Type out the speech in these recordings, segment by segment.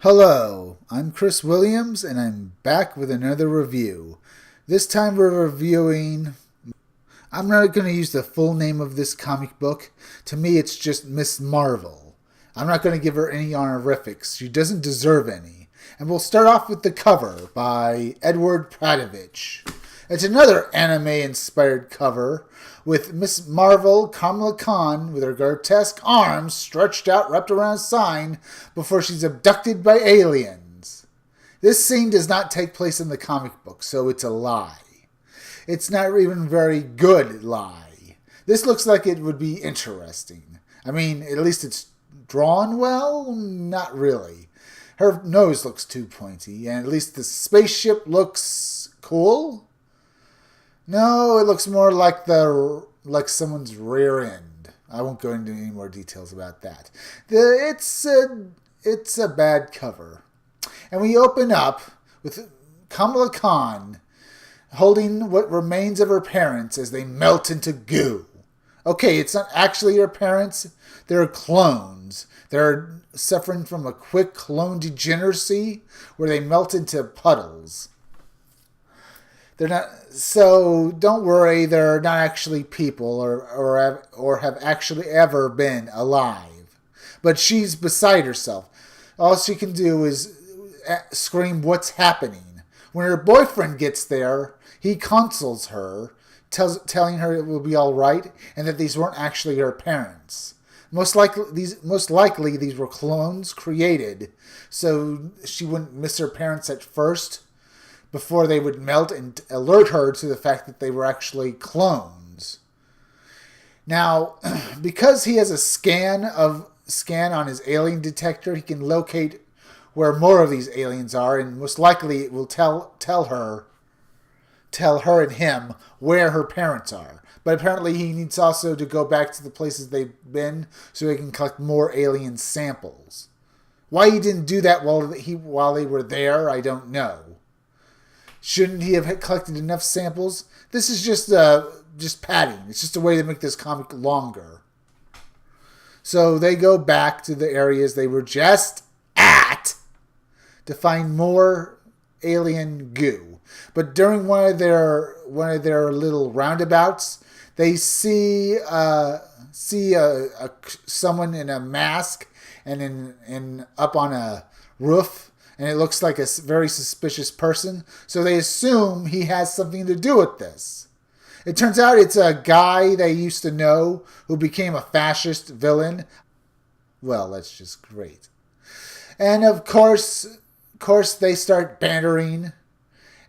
Hello, I'm Chris Williams, and I'm back with another review. This time we're reviewing. I'm not going to use the full name of this comic book. To me, it's just Miss Marvel. I'm not going to give her any honorifics. She doesn't deserve any. And we'll start off with the cover by Edward Pradovich. It's another anime-inspired cover with Miss Marvel, Kamala Khan, with her grotesque arms stretched out wrapped around a sign before she's abducted by aliens. This scene does not take place in the comic book, so it's a lie. It's not even very good lie. This looks like it would be interesting. I mean, at least it's drawn well? Not really. Her nose looks too pointy, and at least the spaceship looks cool. No, it looks more like someone's rear end. I won't go into any more details about that. It's a bad cover. And we open up with Kamala Khan holding what remains of her parents as they melt into goo. Okay, it's not actually her parents. They're clones. They're suffering from a quick clone degeneracy where they melt into puddles. They're not, so don't worry, they're not actually people or have actually ever been alive. But she's beside herself. All she can do is scream, "What's happening?" When her boyfriend gets there, he consoles her, telling her it will be all right and that these weren't actually her parents. Most likely these were clones created so she wouldn't miss her parents at first, before they would melt and alert her to the fact that they were actually clones. Now, because he has a scan on his alien detector, he can locate where more of these aliens are, and most likely it will tell her and him where her parents are. But apparently he needs also to go back to the places they've been so he can collect more alien samples. Why he didn't do that while they were there, I don't know. Shouldn't he have collected enough samples? This is just padding. It's just a way to make this comic longer. So they go back to the areas they were just at to find more alien goo. But during one of their little roundabouts, they see someone in a mask and up on a roof. And it looks like a very suspicious person. So they assume he has something to do with this. It turns out it's a guy they used to know who became a fascist villain. Well, that's just great. And of course they start bantering.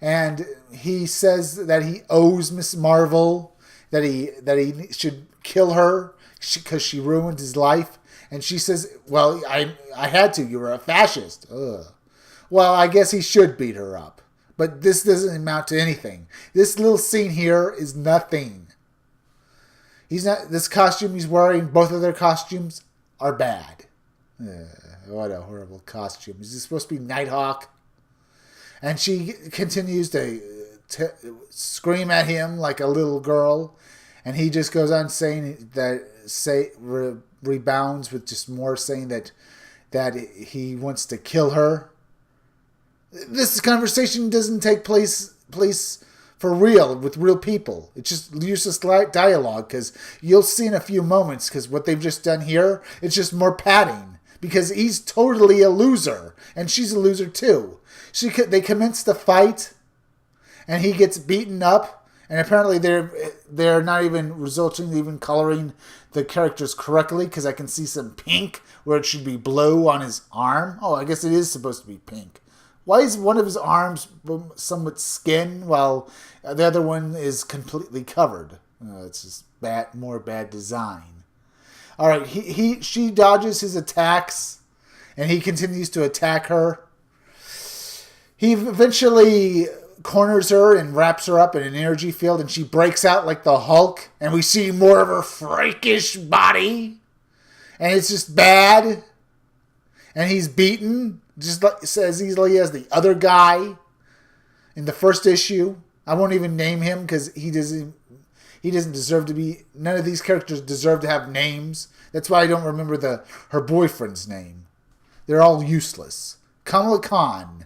And he says that he owes Miss Marvel, that he should kill her because she ruined his life. And she says, "Well, I had to. You were a fascist." Ugh. Well, I guess he should beat her up. But this doesn't amount to anything. This little scene here is nothing. This costume he's wearing, both of their costumes, are bad. What a horrible costume. Is this supposed to be Nighthawk? And she continues to scream at him like a little girl. And he just goes on saying rebounds with just more saying that he wants to kill her. This conversation doesn't take place for real with real people. It's just useless dialogue because you'll see in a few moments because what they've just done here, it's just more padding because he's totally a loser and she's a loser too. They commence the fight and he gets beaten up and apparently they're not even coloring the characters correctly because I can see some pink where it should be blue on his arm. Oh, I guess it is supposed to be pink. Why is one of his arms somewhat skin while the other one is completely covered? It's just more bad design. All right, she dodges his attacks, and he continues to attack her. He eventually corners her and wraps her up in an energy field, and she breaks out like the Hulk, and we see more of her freakish body, and it's just bad. And he's beaten just as easily as the other guy in the first issue. I won't even name him because he doesn't deserve to be. None of these characters deserve to have names. That's why I don't remember her boyfriend's name. They're all useless. Kamala Khan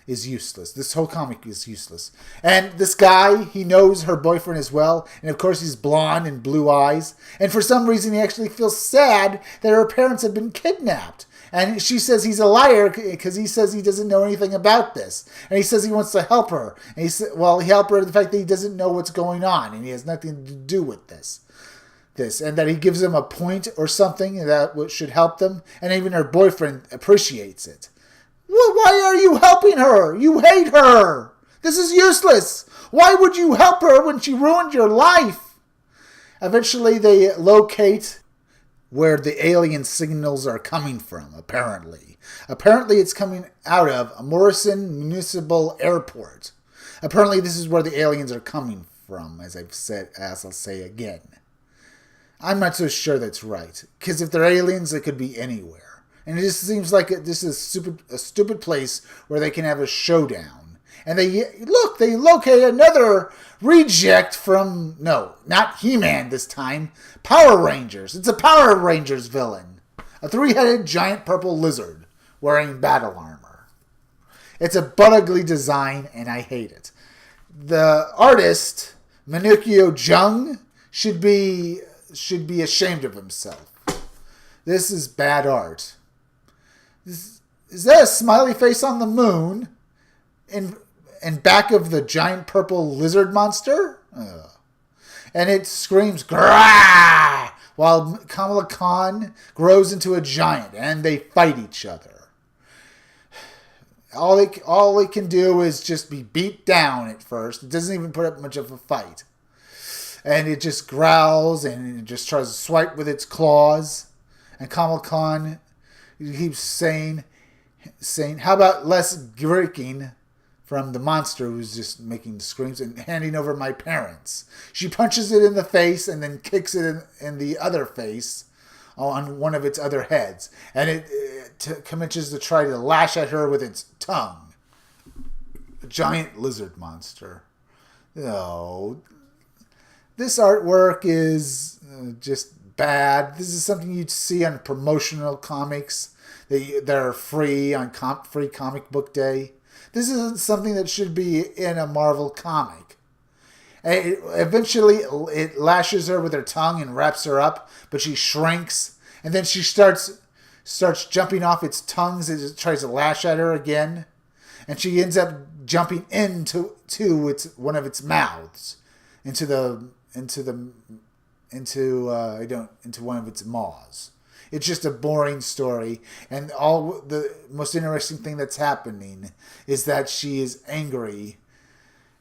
is useless. This whole comic is useless. And this guy, he knows her boyfriend as well. And of course, he's blonde and blue eyes. And for some reason, he actually feels sad that her parents have been kidnapped. And she says he's a liar because he says he doesn't know anything about this. And he says he wants to help her. And he said, well, he helped her the fact that he doesn't know what's going on. And he has nothing to do with this. And that he gives them a point or something that should help them. And even her boyfriend appreciates it. Well, why are you helping her? You hate her. This is useless. Why would you help her when she ruined your life? Eventually, they locate where the alien signals are coming from, apparently. Apparently, it's coming out of Morrison Municipal Airport. Apparently, this is where the aliens are coming from, as I'll say again. I'm not so sure that's right. Because if they're aliens, they could be anywhere. And it just seems like this is a stupid place where they can have a showdown. And they locate another reject from, no, not He-Man this time, Power Rangers. It's a Power Rangers villain. A 3-headed giant purple lizard wearing battle armor. It's a butt ugly design, and I hate it. The artist, Manukyo Jung, should be ashamed of himself. This is bad art. Is that a smiley face on the moon in back of the giant purple lizard monster? Ugh. And it screams, "Grah!" while Kamala Khan grows into a giant, and they fight each other. All they can do is just be beat down at first. It doesn't even put up much of a fight. And it just growls, and it just tries to swipe with its claws. And Kamala Khan... he keeps saying, how about less gricking from the monster who's just making screams and handing over my parents. She punches it in the face and then kicks it in the other face on one of its other heads. And it commences to try to lash at her with its tongue. A giant lizard monster. No. This artwork is just bad. This is something you'd see on promotional comics. They're free on free comic book day. This isn't something that should be in a Marvel comic. Eventually, it lashes her with her tongue and wraps her up, but she shrinks, and then she starts jumping off its tongues as it tries to lash at her again, and she ends up jumping into one of its mouths, into one of its maws. It's just a boring story, and all the most interesting thing that's happening is that she is angry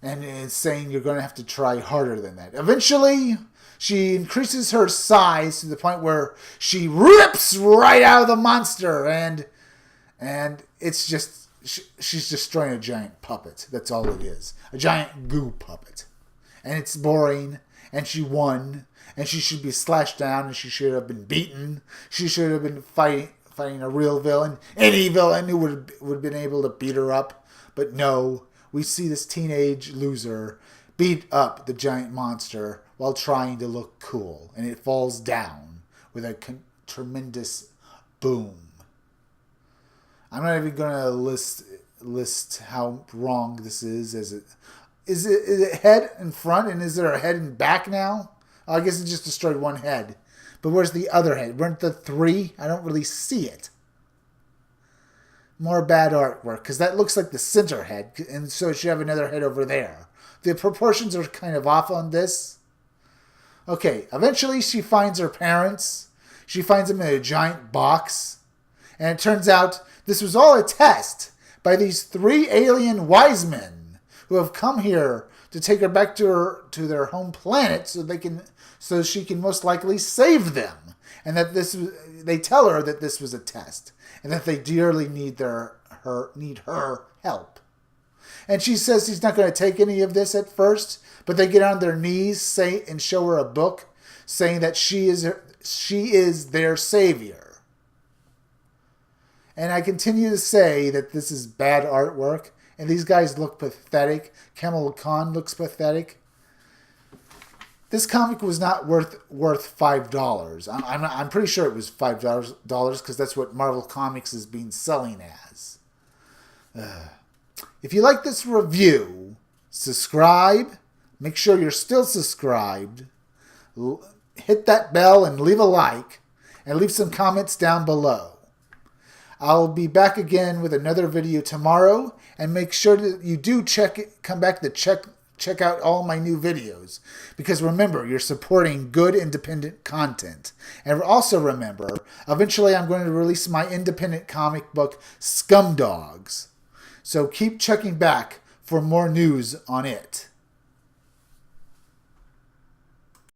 and is saying you're going to have to try harder than that. Eventually, she increases her size to the point where she rips right out of the monster, and it's just she's destroying a giant puppet. That's all it is, a giant goo puppet, and it's boring. And she won, and she should be slashed down, and she should have been beaten. She should have been fighting a real villain, any villain who would have been able to beat her up. But no, we see this teenage loser beat up the giant monster while trying to look cool, and it falls down with a tremendous boom. I'm not even going to list how wrong this is. Is it head in front, and is there a head in back now? I guess it just destroyed one head. But where's the other head? Weren't the three? I don't really see it. More bad artwork, because that looks like the center head, and so it should have another head over there. The proportions are kind of off on this. Okay, eventually she finds her parents. She finds them in a giant box. And it turns out this was all a test by these 3 alien wise men who have come here to take her back to their home planet so she can most likely save them. And that they tell her that this was a test and that they dearly need her help. And she says she's not going to take any of this at first, but they get on their knees and show her a book saying that she is their savior. And I continue to say that this is bad artwork. And these guys look pathetic. Kamala Khan looks pathetic. This comic was not worth $5. I'm pretty sure it was $5 because that's what Marvel Comics is being selling as. If you like this review, subscribe. Make sure you're still subscribed. Hit that bell and leave a like. And leave some comments down below. I'll be back again with another video tomorrow. And make sure that you do come back to check out all my new videos. Because remember, you're supporting good independent content. And also remember, eventually I'm going to release my independent comic book, Scumdogs. So keep checking back for more news on it.